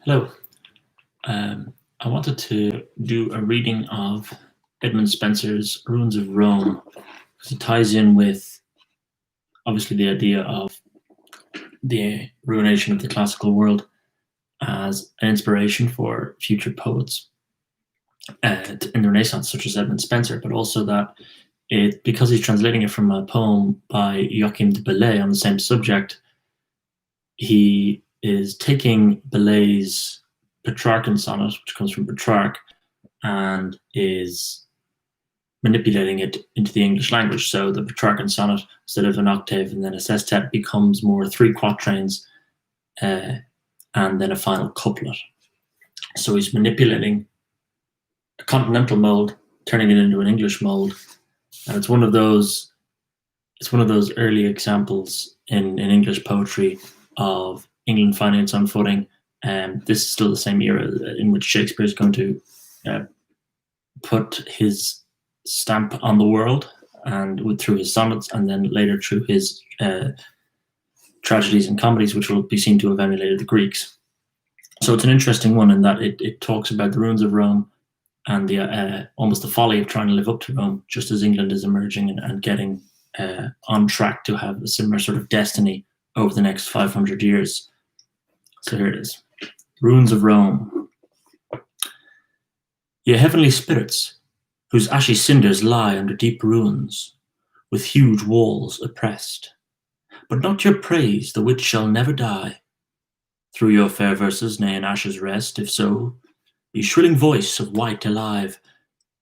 Hello. I wanted to do a reading of Edmund Spenser's Ruins of Rome because it ties in with obviously the idea of the ruination of the classical world as an inspiration for future poets in the Renaissance, such as Edmund Spenser, but also that because he's translating it from a poem by Joachim de Bellay on the same subject, he is taking Bellay's Petrarchan sonnet, which comes from Petrarch, and is manipulating it into the English language. So the Petrarchan sonnet, instead of an octave and then a sestet, becomes more three quatrains and then a final couplet. So he's manipulating a continental mold, turning it into an English mold, and it's one of those early examples in English poetry of England finding its own footing. This is still the same era in which Shakespeare is going to put his stamp on the world, and through his sonnets, and then later through his tragedies and comedies, which will be seen to have emulated the Greeks. So it's an interesting one in that it talks about the ruins of Rome and the almost the folly of trying to live up to Rome, just as England is emerging and getting on track to have a similar sort of destiny over the next 500 years. So here it is. Ruins of Rome. Ye heavenly spirits, whose ashy cinders lie under deep ruins, with huge walls oppressed, but not your praise, the which shall never die. Through your fair verses nay in ashes rest, if so, ye shrilling voice of wight alive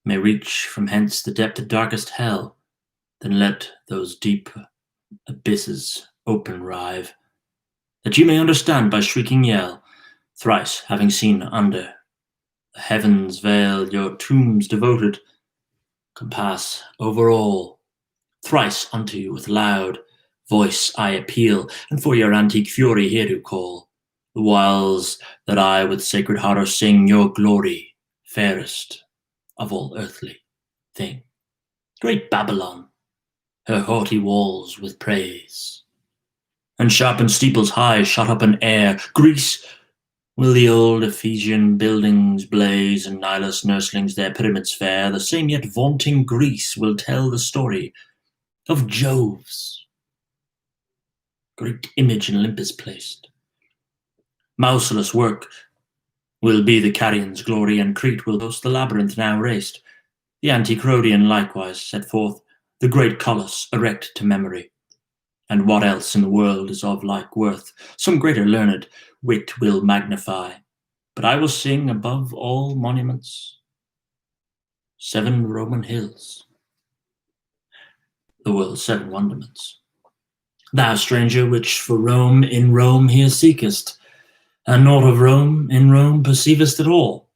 may reach from hence the depth of darkest hell, then let those deep abysses open rive, that ye may understand by shrieking yell, thrice having seen under the heaven's veil your tombs devoted, compass over all. Thrice unto you with loud voice I appeal, and for your antique fury here do call, the whiles that I with sacred horror sing your glory, fairest of all earthly thing. Great Babylon, her haughty walls with praise, and sharpened steeples high shot up in air. Greece, will the old Ephesian buildings blaze, and Nilus nurslings their pyramids fair? The same yet vaunting Greece will tell the story of Jove's great image in Olympus placed. Mouseless work will be the Carian's glory, and Crete will boast the labyrinth now raced. The antique Rhodian likewise set forth the great Colossus erect to memory. And what else in the world is of like worth, some greater learned wit will magnify. But I will sing above all monuments 7 Roman hills, the world's 7 wonderments. Thou stranger, which for Rome in Rome here seekest, and naught of Rome in Rome perceivest at all.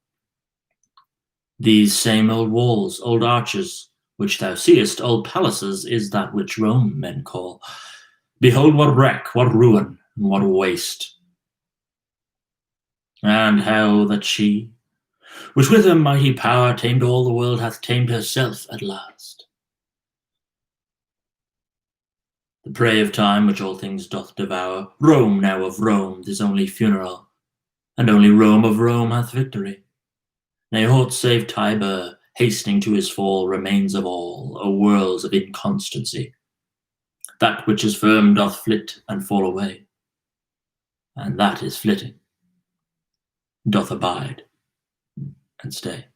These same old walls, old arches, which thou seest, old palaces, is that which Rome men call. Behold what wreck, what ruin, and what waste. And how that she, which with her mighty power tamed all the world, hath tamed herself at last. The prey of time, which all things doth devour, Rome now of Rome, this only funeral, and only Rome of Rome hath victory. Nay, aught save Tiber, hastening to his fall, remains of all, O worlds of inconstancy. That which is firm doth flit and fall away, and that is flitting doth abide and stay.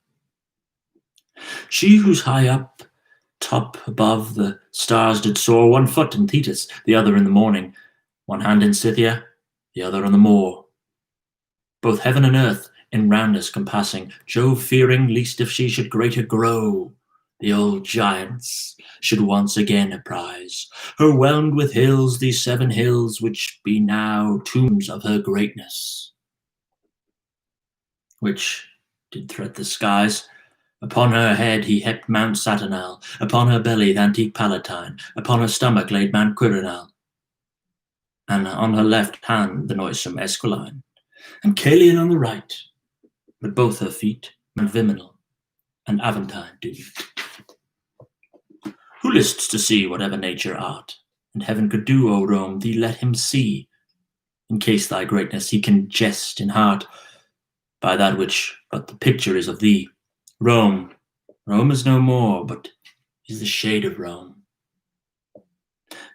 She whose high up top above the stars did soar, 1 foot in Thetis, the other in the morning, 1 hand in Scythia, the other on the moor, both heaven and earth in roundness compassing, Jove fearing least if she should greater grow, the old giants should once again apprise her, whelmed with hills, these 7 hills, which be now tombs of her greatness, which did thread the skies. Upon her head he heaped Mount Saturnal, upon her belly the antique Palatine, upon her stomach laid Mount Quirinal, and on her left hand the noisome Esquiline, and Caelian on the right, with both her feet Mount Viminal and Aventine do. Who lists to see whatever nature art and heaven could do, O Rome, thee let him see, in case thy greatness he can jest in heart. by that which but the picture is of thee. Rome, Rome is no more, but is the shade of Rome.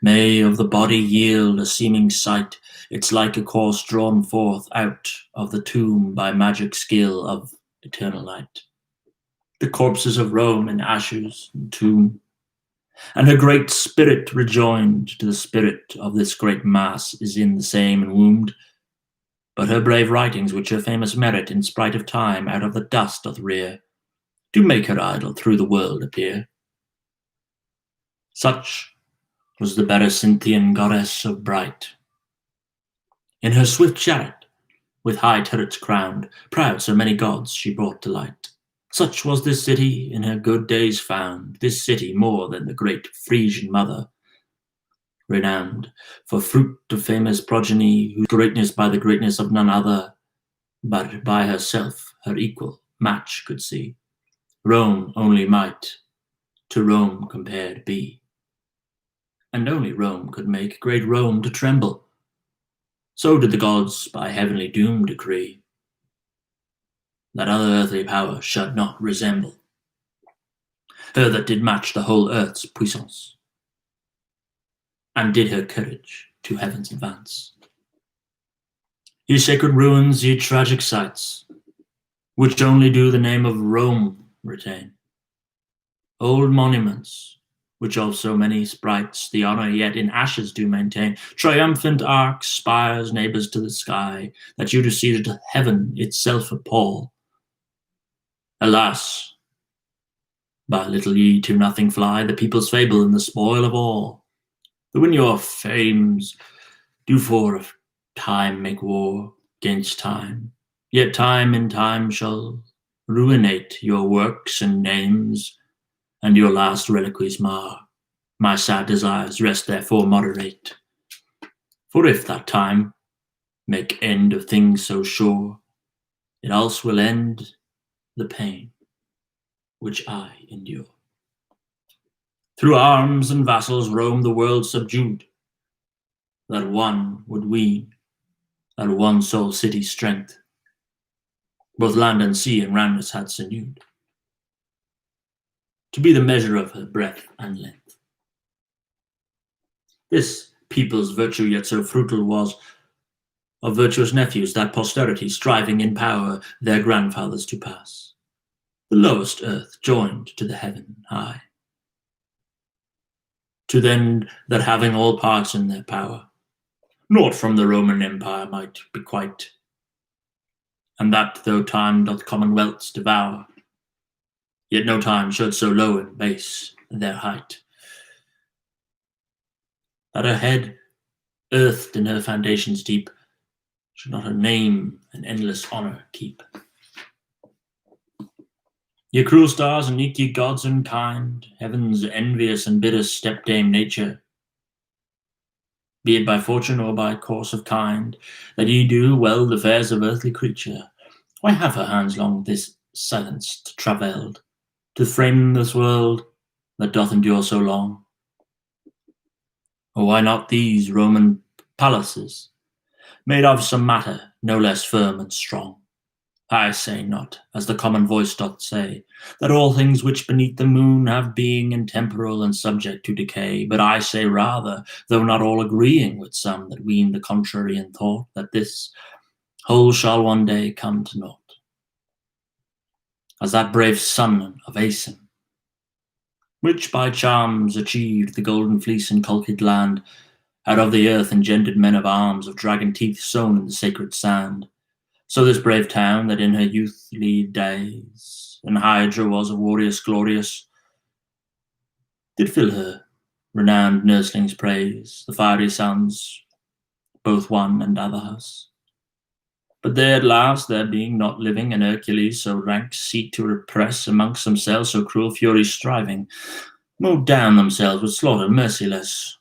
May of the body yield a seeming sight, it's like a corse drawn forth out of the tomb by magic skill of eternal night. The corpses of Rome in ashes and tomb, and her great spirit rejoined to the spirit of this great mass is in the same enwombed, but her brave writings which her famous merit in sprite of time out of the dust doth rear, do make her idol through the world appear. Such was the Berecyntian goddess of bright. In her swift chariot, with high turrets crowned, proud so many gods she brought to light. Such was this city in her good days found, this city more than the great Frisian mother, renowned for fruit of famous progeny, whose greatness by the greatness of none other, but by herself her equal match could see. Rome only might to Rome compared be, and only Rome could make great Rome to tremble. So did the gods by heavenly doom decree, that other earthly power should not resemble her that did match the whole earth's puissance, and did her courage to heaven's advance. Ye sacred ruins, ye tragic sites, which only do the name of Rome retain, old monuments, which of so many sprites the honour yet in ashes do maintain, triumphant arcs, spires, neighbours to the sky, that you do see to heaven itself appall. Alas, by little ye to nothing fly, the people's fable and the spoil of all. Though in your fames do for a time make war gainst time, yet time in time shall ruinate your works and names, and your last reliquies mar. My sad desires rest therefore moderate. For if that time make end of things so sure, it else will end the pain which I endure. Through arms and vassals Rome the world subdued, that one would ween, that one sole city's strength, both land and sea and roundness had sinewed, to be the measure of her breadth and length. This people's virtue yet so fruitful was, of virtuous nephews that posterity striving in power their grandfathers to pass, the lowest earth joined to the heaven high, to them that having all parts in their power, naught from the Roman Empire might be quite, and that though time doth commonwealths devour, yet no time should so low and base their height, that her head, earthed in her foundations deep, should not her name and endless honour keep. Ye cruel stars, and eke ye gods unkind, heaven's envious and bitter stepdame nature, be it by fortune or by course of kind, that ye do well the fares of earthly creature, why have her hands long this silenced travelled, to frame this world that doth endure so long? Or why not these Roman palaces, made of some matter no less firm and strong? I say not, as the common voice doth say, that all things which beneath the moon have being and temporal and subject to decay, but I say rather, though not all agreeing with some that ween the contrary in thought, that this whole shall one day come to naught. As that brave son of Aeson, which by charms achieved the golden fleece inculcated land, out of the earth engendered men of arms, of dragon teeth sown in the sacred sand, so this brave town that in her youthly days, and Hydra was of warriors glorious, did fill her renowned nurslings praise, the fiery sons, both one and other house. But they at last, there being not living, and Hercules so rank seek to repress amongst themselves so cruel furies striving, mowed down themselves with slaughter merciless,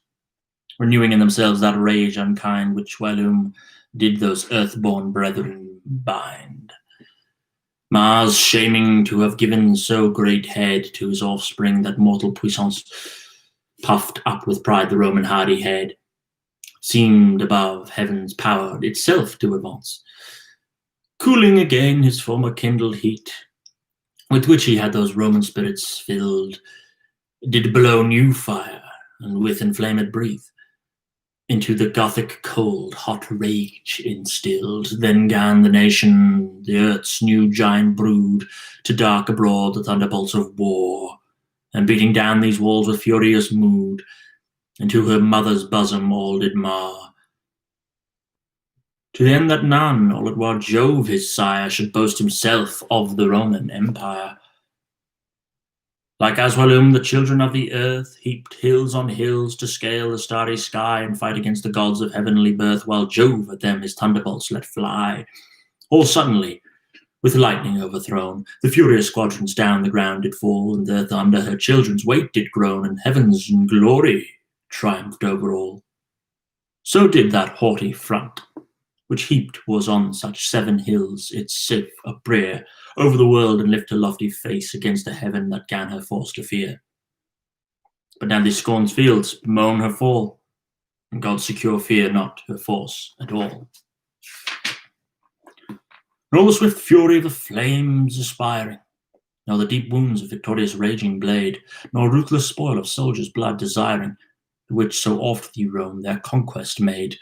renewing in themselves that rage unkind which whilom did those earth-born brethren bind. Mars shaming to have given so great head to his offspring, that mortal puissance, puffed up with pride the Roman hardy head, seemed above heaven's power itself to advance. cooling again his former kindled heat, with which he had those Roman spirits filled, did blow new fire, and with inflamed breath, into the Gothic cold hot rage instilled. Then gan the nation, the earth's new giant brood, to dark abroad the thunderbolts of war, and beating down these walls with furious mood, into her mother's bosom all did mar. To the end that none, all it was Jove his sire, should boast himself of the Roman Empire. Like as whilom the children of the earth heaped hills on hills to scale the starry sky and fight against the gods of heavenly birth, while Jove at them his thunderbolts let fly. All suddenly, with lightning overthrown, the furious squadrons down the ground did fall, and earth under her children's weight did groan, and heaven's in glory triumphed over all. So did that haughty front, which heaped was on such 7 hills, its safe uprear over the world, and lift her lofty face against the heaven that gan her force to fear. But now these scorn's fields bemoan her fall, and God secure fear not her force at all. Nor the swift fury of the flames aspiring, nor the deep wounds of victorious raging blade, nor ruthless spoil of soldiers' blood desiring, the which so oft the Rome their conquest made,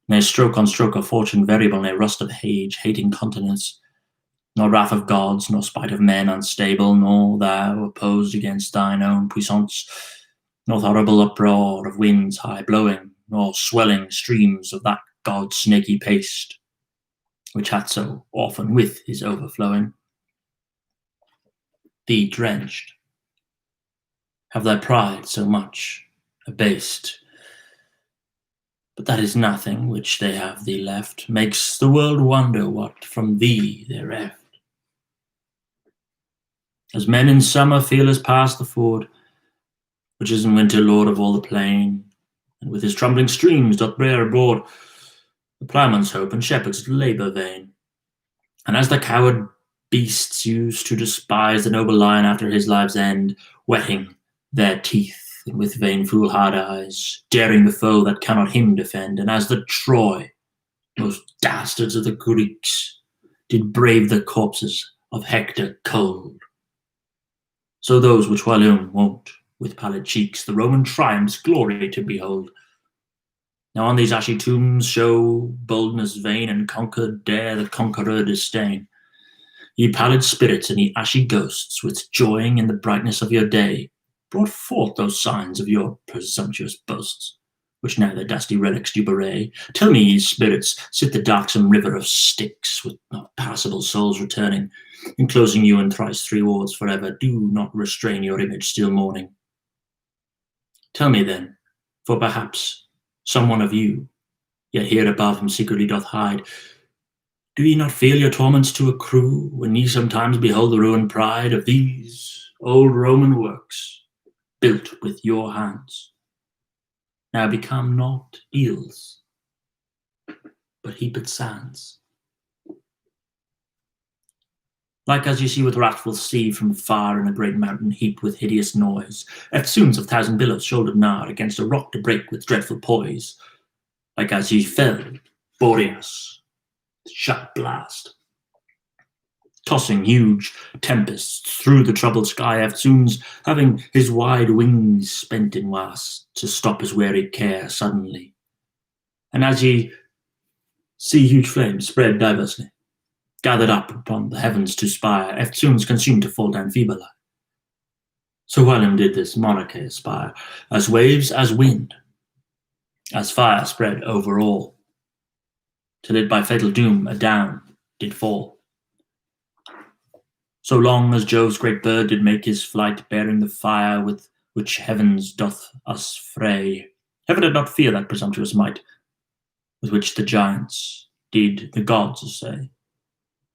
ne stroke on stroke of fortune variable, ne rust of age, hating continents, nor wrath of gods, nor spite of men unstable, nor thou opposed against thine own puissance, nor horrible uproar of winds high blowing, nor swelling streams of that god's snaky paste, which hath so often with his overflowing thee drenched, have thy pride so much abased. But that is nothing which they have thee left, makes the world wonder what from thee they reft. As men in summer fearless pass the ford, which is in winter lord of all the plain, and with his trembling streams doth bear abroad the ploughman's hope and shepherd's labour vain. And as the coward beasts used to despise the noble lion after his life's end, whetting their teeth and with vain foolhard eyes, daring the foe that cannot him defend, and as the Troy, most dastards of the Greeks, did brave the corpses of Hector cold, so those which whilom wont with pallid cheeks the Roman triumphs glory to behold. Now on these ashy tombs show boldness vain, and conquered dare the conqueror disdain. Ye pallid spirits and ye ashy ghosts, which joying in the brightness of your day, brought forth those signs of your presumptuous boasts, which now their dusty relics do bewray. Tell me, ye spirits, sit the darksome river of Styx, with not passable souls returning, enclosing you in thrice 3 wards forever, do not restrain your image still mourning. Tell me then, for perhaps some one of you, yet here above him secretly doth hide, do ye not feel your torments to accrue, when ye sometimes behold the ruined pride of these old Roman works, built with your hands, now become not eels, but heaped sands? Like as you see with wrathful sea from far in a great mountain heaped with hideous noise, eftsoons of 1,000 billows shouldered nigh against a rock to break with dreadful poise, like as ye fell, Boreas, sharp blast, tossing huge tempests through the troubled sky, eftsoons having his wide wings spent in wast, to stop his weary care suddenly. And as ye see huge flames spread diversely, gathered up upon the heavens to spire, eftsoons consumed to fall down feebler. So whilom did this monarchy aspire, as waves, as wind, as fire spread over all, till it by fatal doom adown did fall. So long as Jove's great bird did make his flight, bearing the fire with which heavens doth us fray, heaven did not fear that presumptuous might, with which the giants did the gods assay.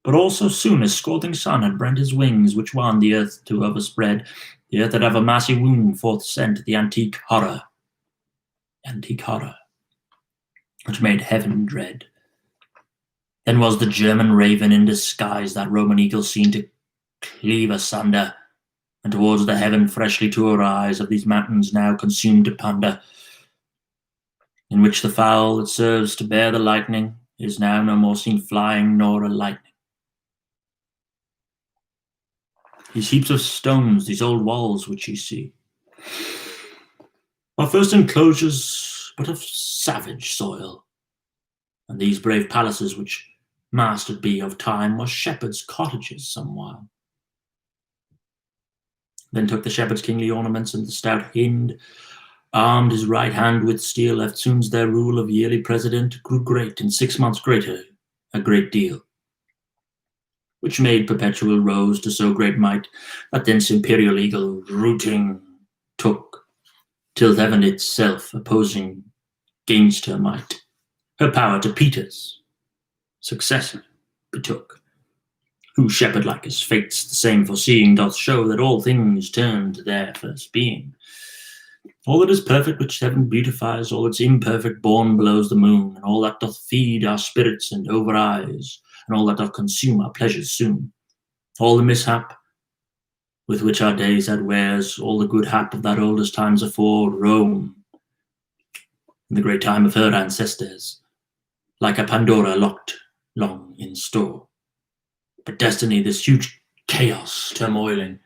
But all so soon as scalding sun had brent his wings, which wan the earth to overspread, the earth that of a massy womb forth sent the antique horror, which made heaven dread. Then was the German raven in disguise, that Roman eagle seen to cleave asunder, and towards the heaven freshly to arise, of these mountains now consumed to ponder, in which the fowl that serves to bear the lightning is now no more seen flying nor alighting. These heaps of stones, these old walls which ye see, are first enclosures but of savage soil, and these brave palaces which mastered be of time were shepherds' cottages somewhile. Then took the shepherds kingly ornaments, and the stout Hind armed his right hand with steel. Eftsoons their rule of yearly president grew great, in 6 months greater, a great deal, which made perpetual rose to so great might, that thence imperial eagle rooting took, till heaven itself opposing gainst her might, her power to Peter's successor betook, who shepherd-like as fates the same foreseeing doth show that all things turn to their first being. All that is perfect which heaven beautifies, all that's imperfect born belows the moon, and all that doth feed our spirits and over eyes, and all that doth consume our pleasures soon. All the mishap with which our days had wares, all the good hap of that oldest times afore, Rome, in the great time of her ancestors, like a Pandora locked long in store. But destiny, this huge chaos turmoiling,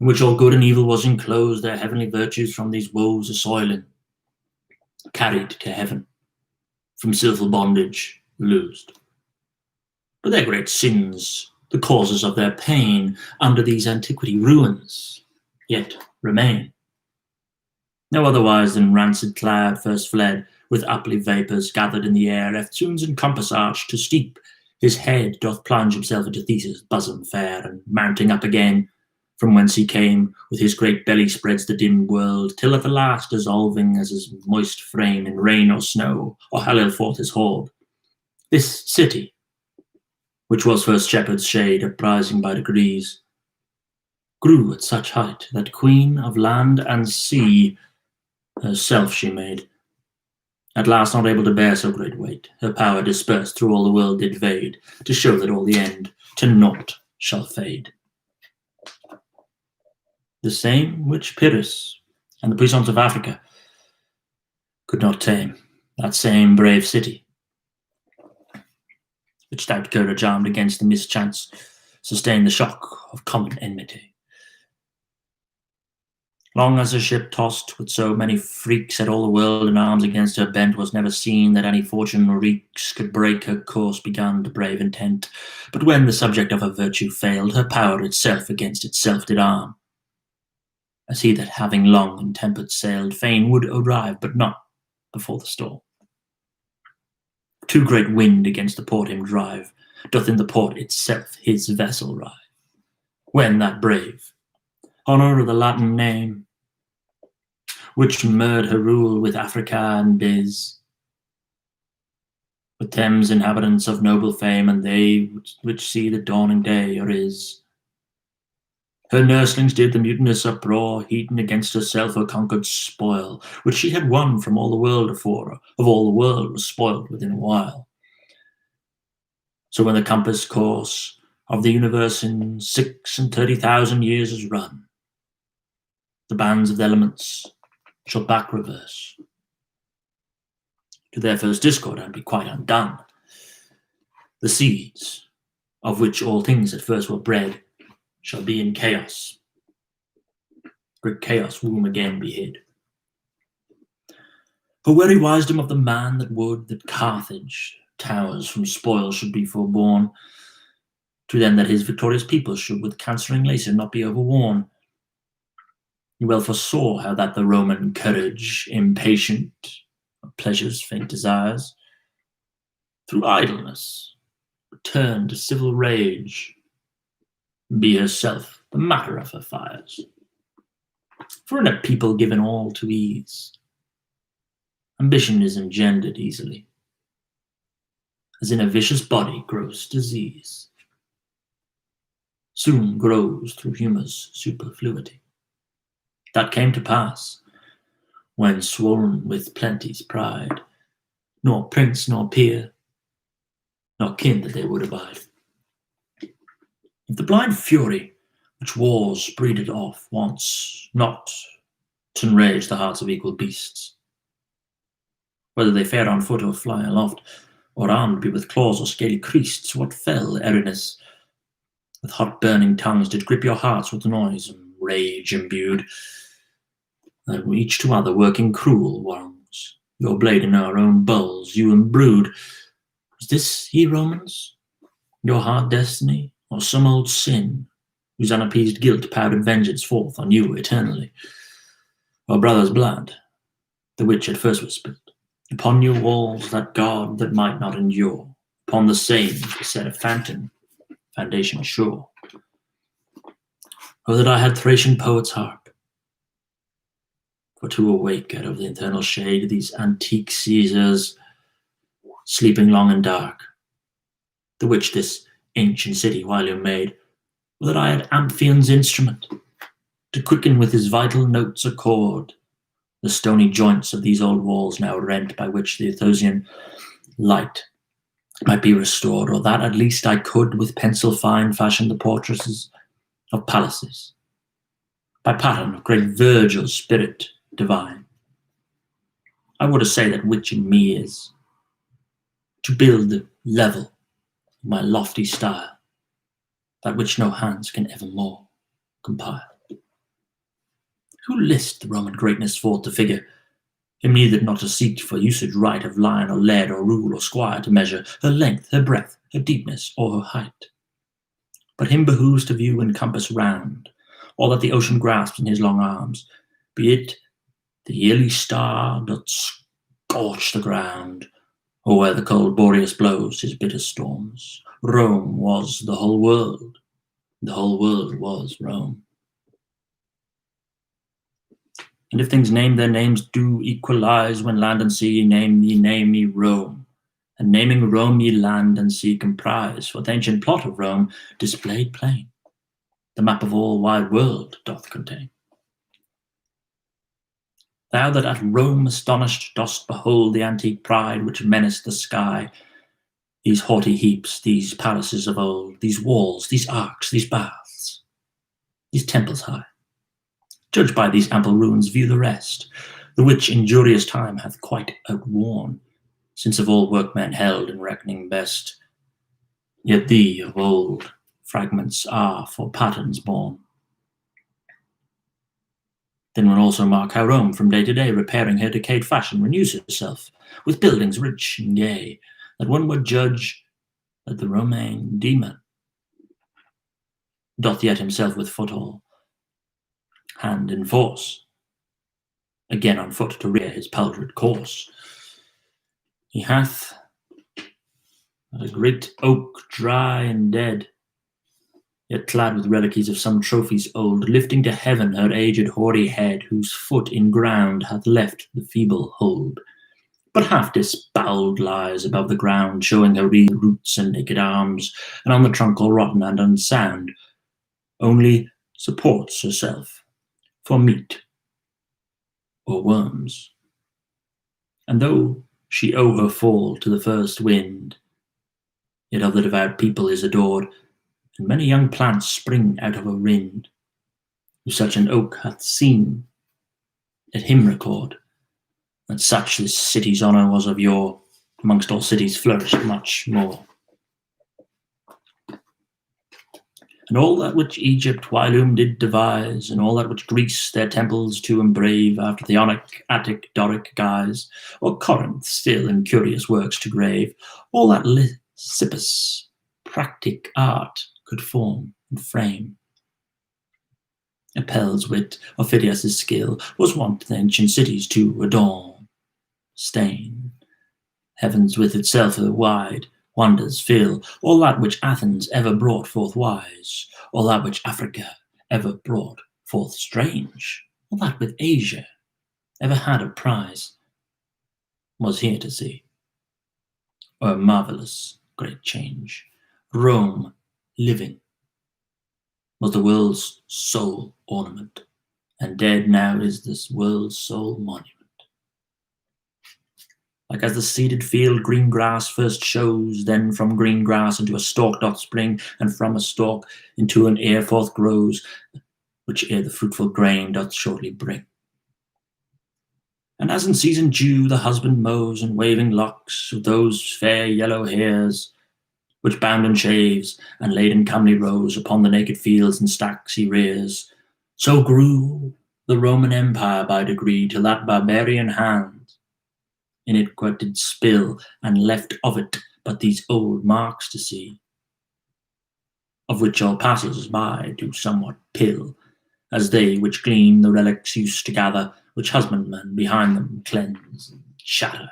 in which all good and evil was enclosed, their heavenly virtues from these woes assoiling, carried to heaven, from sinful bondage loosed. But their great sins, the causes of their pain, under these antiquity ruins, yet remain. No otherwise than rancid cloud first fled, with uply vapours gathered in the air, eftsoons in compass arch to steep, his head doth plunge himself into Theseus' bosom fair, and mounting up again, from whence he came, with his great belly spreads the dim world, till at the last dissolving as his moist frame in rain or snow, or hallel forth his horde. This city, which was first shepherd's shade, uprising by degrees, grew at such height that queen of land and sea herself she made. At last, not able to bear so great weight, her power dispersed through all the world did vade, to show that all the end to naught shall fade. The same which Pyrrhus and the puissance of Africa could not tame, that same brave city, which stout courage armed against the mischance sustained the shock of common enmity. Long as a ship tossed with so many freaks set all the world in arms against her bent, was never seen that any fortune or wreaks could break her course begun to brave intent. But when the subject of her virtue failed, her power itself against itself did arm. As he that having long and tempered sailed, fain would arrive, but not before the storm. Too great wind against the port him drive, doth in the port itself his vessel rive. When that brave, honour of the Latin name, which merred her rule with Africa and Biz, with Thames inhabitants of noble fame, and they which see the dawning day or is. Her nurslings did the mutinous uproar, heating against herself her conquered spoil, which she had won from all the world afore, of all the world was spoiled within a while. So when the compass course of the universe in 36,000 years is run, the bands of the elements shall back reverse to their first discord and be quite undone. The seeds, of which all things at first were bred, shall be in chaos. Great chaos womb again be hid. For very wisdom of the man that would that Carthage towers from spoil should be forborne, to then that his victorious people should with cancering lacer not be overworn. He well foresaw how that the Roman courage, impatient of pleasure's faint desires, through idleness would turn to civil rage, and be herself the matter of her fires. For in a people given all to ease, ambition is engendered easily, as in a vicious body gross disease soon grows through humour's superfluity. That came to pass, when swollen with plenty's pride, nor prince nor peer, nor kin that they would abide. If the blind fury which wars breeded off wants not to enrage the hearts of equal beasts, whether they fare on foot or fly aloft, or armed be with claws or scaly creasts, what fell Erinus with hot burning tongues did grip your hearts with noise and rage imbued, that each to other working cruel wrongs, your blade in our own bowls you imbrued. Was this, ye Romans, your hard destiny, or some old sin, whose unappeased guilt powdered vengeance forth on you eternally? Or brother's blood, the which at first was spilt, upon your walls that God that might not endure, upon the same set a foundation sure. Oh, that I had Thracian poet's harp, for to awake out of the eternal shade these antique Caesars, sleeping long and dark, the which this ancient city whilom made. Oh, that I had Amphion's instrument, to quicken with his vital notes accord the stony joints of these old walls now rent, by which the Athosian light might be restored, or that at least I could with pencil fine fashion the portraits of palaces, by pattern of great Virgil's spirit divine. I would say that which in me is to build the level of my lofty style, that which no hands can evermore compile. Who list the Roman greatness forth to figure, him needed not to seek for usage right of line or lead or rule or squire to measure her length, her breadth, her deepness, or her height. But him behooves to view and compass round all that the ocean grasps in his long arms, be it the yearly star doth scorch the ground, or where the cold Boreas blows his bitter storms. Rome was the whole world was Rome. And if things named their names do equalize, when land and sea ye name ye Rome. And naming Rome ye land and sea comprise, for the ancient plot of Rome displayed plain, the map of all wide world doth contain. Thou that at Rome astonished dost behold the antique pride which menaced the sky, these haughty heaps, these palaces of old, these walls, these arcs, these baths, these temples high. Judged by these ample ruins, view the rest, the which injurious time hath quite outworn, since of all workmen held in reckoning best. Yet thee of old fragments are for patterns born. Then will also mark how Rome from day to day, repairing her decayed fashion, renews herself with buildings rich and gay, that one would judge that the Roman demon doth yet himself with foothold, hand in force, again on foot to rear his paltry course. He hath a great oak dry and dead, yet clad with reliques of some trophies old, lifting to heaven her aged hoary head, whose foot in ground hath left the feeble hold, but half disbowled lies above the ground, showing her reed roots and naked arms, and on the trunk all rotten and unsound, only supports herself for meat or worms. And though she owe her fall to the first wind, yet of the devout people is adored, and many young plants spring out of a rind, who such an oak hath seen, let him record, that such this city's honour was of yore, amongst all cities flourished much more. And all that which Egypt whilom did devise, and all that which Greece their temples to embrave after the Ionic, Attic, Doric guise, or Corinth still in curious works to grave, all that Lysippus practic art could form and frame. Apelles' wit, or Phidias' skill, was wont the ancient cities to adorn, stain. Heavens with itself her wide wonders fill, all that which Athens ever brought forth wise, all that which Africa ever brought forth strange, all that with Asia ever had a prize, was here to see. A marvellous great change. Rome, living, was the world's sole ornament, and dead now is this world's sole monument. Like as the seeded field green grass first shows, then from green grass into a stalk doth spring, and from a stalk into an ear forth grows, which ere the fruitful grain doth shortly bring. And as in season dew the husband mows, and waving locks of those fair yellow hairs which bound and shaves, and laid in comely rows upon the naked fields and stacks he rears. So grew the Roman Empire by degree, till that barbarian hand in it quite did spill, and left of it but these old marks to see, of which all passers by do somewhat pill, as they which glean the relics used to gather, which husbandmen behind them cleanse and shatter.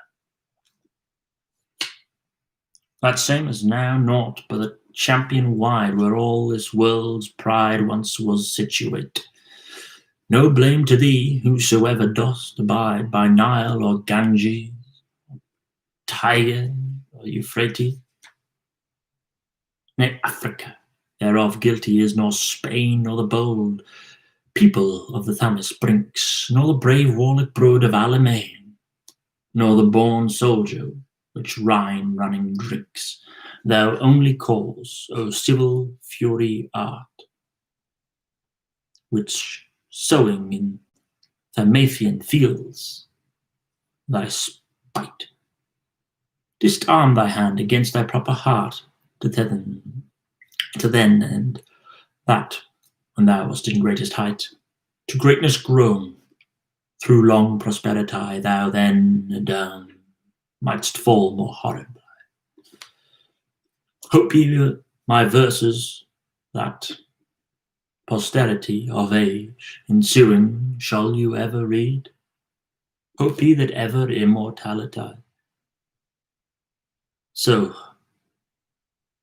That same is now naught but a champion wide, where all this world's pride once was situate. No blame to thee, whosoever dost abide by Nile or Ganges, Tiger or Euphrates. Nay, Africa thereof guilty is, nor Spain, nor the bold people of the Thamis brinks, nor the brave warlike brood of Alamein, nor the born soldier which Rhine running drinks. Thou only cause, O civil fury art, which sowing in Thamathian fields thy spite, didst arm thy hand against thy proper heart, to then and that when thou wast in greatest height, to greatness grown, through long prosperity, thou then down mightst fall more horribly. Hope ye my verses that posterity of age ensuing shall you ever read? Hope ye that ever immortality? So,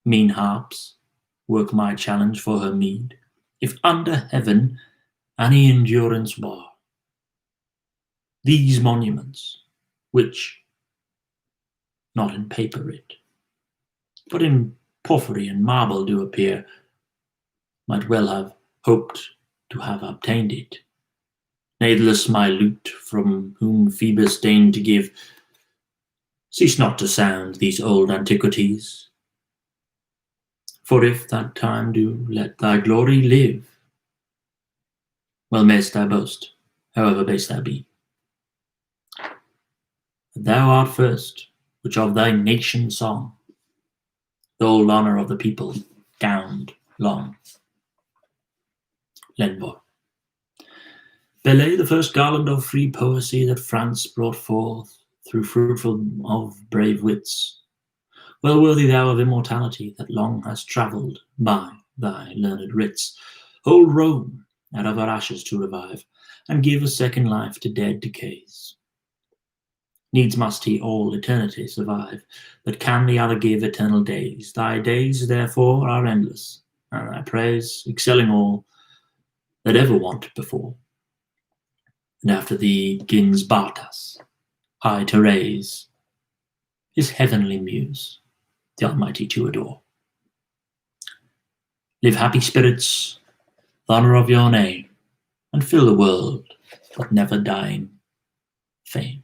mean harps, work my challenge for her meed, if under heaven any endurance bar. These monuments, which, not in paper writ, but in porphyry and marble do appear, might well have hoped to have obtained it. Natheless my lute, from whom Phoebus deigned to give, cease not to sound these old antiquities. For if that time do let thy glory live, well mayst thou boast, however base thou be, that thou art first, which of thy nation's song, the old honour of the people, gowned long. Lenbor. Belay, the first garland of free poesy that France brought forth, through fruitful of brave wits, well worthy thou of immortality, that long hast travelled by thy learned writs. Hold Rome out of her ashes to revive, and give a second life to dead decays. Needs must he all eternity survive, that can the other give eternal days. Thy days therefore are endless, and thy praise excelling all that ever want before. And after thee gins Bartas, high to raise his heavenly muse, the Almighty to adore. Live happy spirits, the honour of your name, and fill the world with never dying fame.